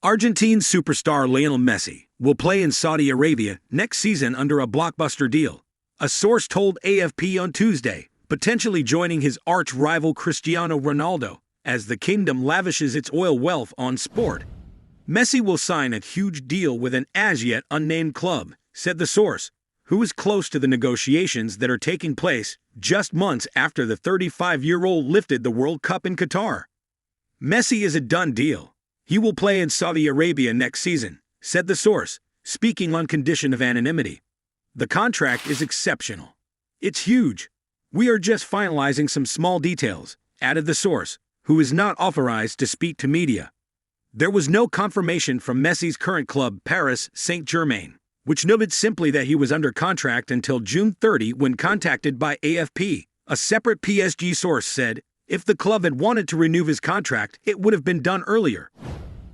Argentine superstar Lionel Messi will play in Saudi Arabia next season under a blockbuster deal, a source told AFP on Tuesday, potentially joining his arch-rival Cristiano Ronaldo as the kingdom lavishes its oil wealth on sport. Messi will sign a huge deal with an as-yet unnamed club, said the source, who is close to the negotiations that are taking place just months after the 35-year-old lifted the World Cup in Qatar. Messi is a done deal. He will play in Saudi Arabia next season, said the source, speaking on condition of anonymity. The contract is exceptional. It's huge. We are just finalizing some small details, added the source, who is not authorized to speak to media. There was no confirmation from Messi's current club Paris Saint-Germain, which noted simply that he was under contract until June 30 when contacted by AFP. A separate PSG source said, if the club had wanted to renew his contract, it would have been done earlier.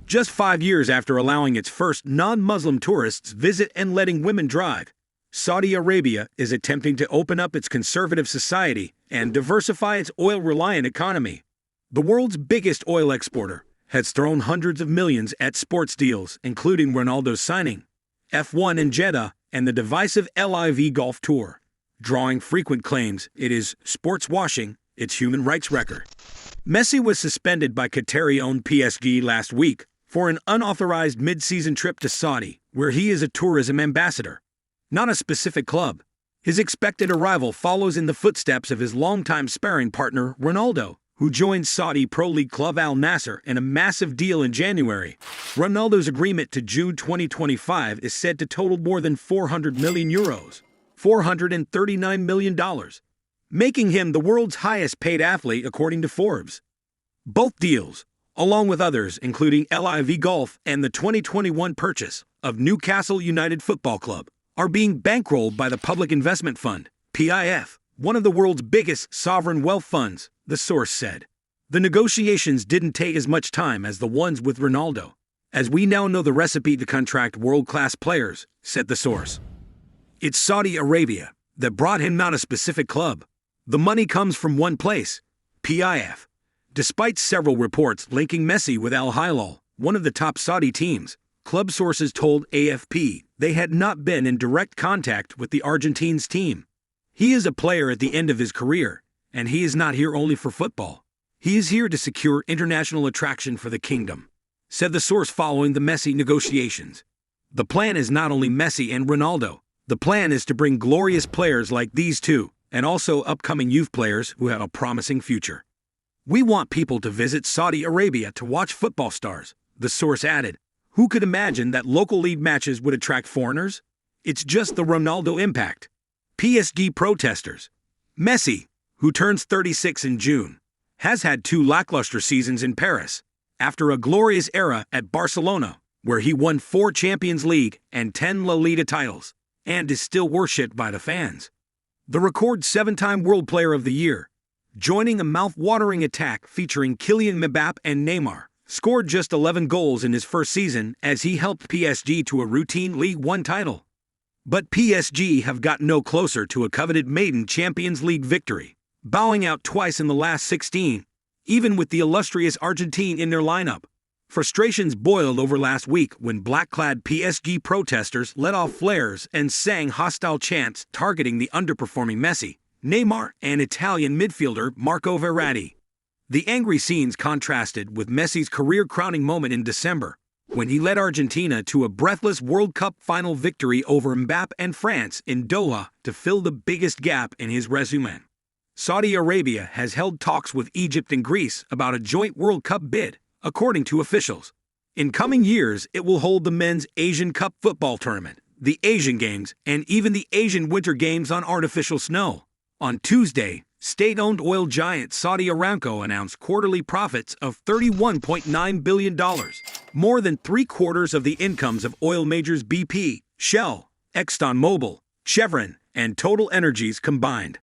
Just 5 years after allowing its first non-Muslim tourists visit and letting women drive, Saudi Arabia is attempting to open up its conservative society and diversify its oil-reliant economy. The world's biggest oil exporter has thrown hundreds of millions at sports deals, including Ronaldo's signing, F1 in Jeddah, and the divisive LIV Golf Tour, drawing frequent claims it is sports washing its human rights record. Messi was suspended by Qatari-owned PSG last week for an unauthorized mid-season trip to Saudi, where he is a tourism ambassador, not a specific club. His expected arrival follows in the footsteps of his longtime sparring partner, Ronaldo, who joined Saudi Pro League club Al Nassr in a massive deal in January. Ronaldo's agreement to June 2025 is said to total more than €400 million, $439 million, making him the world's highest-paid athlete according to Forbes. Both deals, along with others including LIV Golf and the 2021 purchase of Newcastle United Football Club, are being bankrolled by the Public Investment Fund, PIF, one of the world's biggest sovereign wealth funds, the source said. The negotiations didn't take as much time as the ones with Ronaldo, as we now know the recipe to contract world-class players, said the source. It's Saudi Arabia that brought him, not a specific club. The money comes from one place, PIF. Despite several reports linking Messi with Al Hilal, one of the top Saudi teams, club sources told AFP they had not been in direct contact with the Argentines team. He is a player at the end of his career, and he is not here only for football. He is here to secure international attraction for the kingdom, said the source following the Messi negotiations. The plan is not only Messi and Ronaldo. The plan is to bring glorious players like these two, and also upcoming youth players who have a promising future. We want people to visit Saudi Arabia to watch football stars, the source added. Who could imagine that local league matches would attract foreigners? It's just the Ronaldo impact. PSG protesters. Messi, who turns 36 in June, has had 2 lackluster seasons in Paris, after a glorious era at Barcelona, where he won 4 Champions League and 10 La Liga titles, and is still worshipped by the fans. The record 7-time World Player of the Year, joining a mouth-watering attack featuring Kylian Mbappé and Neymar, scored just 11 goals in his first season as he helped PSG to a routine League One title. But PSG have got no closer to a coveted maiden Champions League victory, bowing out twice in the last 16, even with the illustrious Argentine in their lineup. Frustrations boiled over last week when black-clad PSG protesters let off flares and sang hostile chants targeting the underperforming Messi, Neymar, and Italian midfielder Marco Verratti. The angry scenes contrasted with Messi's career-crowning moment in December, when he led Argentina to a breathless World Cup final victory over Mbappé and France in Doha to fill the biggest gap in his resume. Saudi Arabia has held talks with Egypt and Greece about a joint World Cup bid, according to officials. In coming years, it will hold the men's Asian Cup football tournament, the Asian Games, and even the Asian Winter Games on artificial snow. On Tuesday, state-owned oil giant Saudi Aramco announced quarterly profits of $31.9 billion, more than 3/4 of the incomes of oil majors BP, Shell, ExxonMobil, Chevron, and Total Energies combined.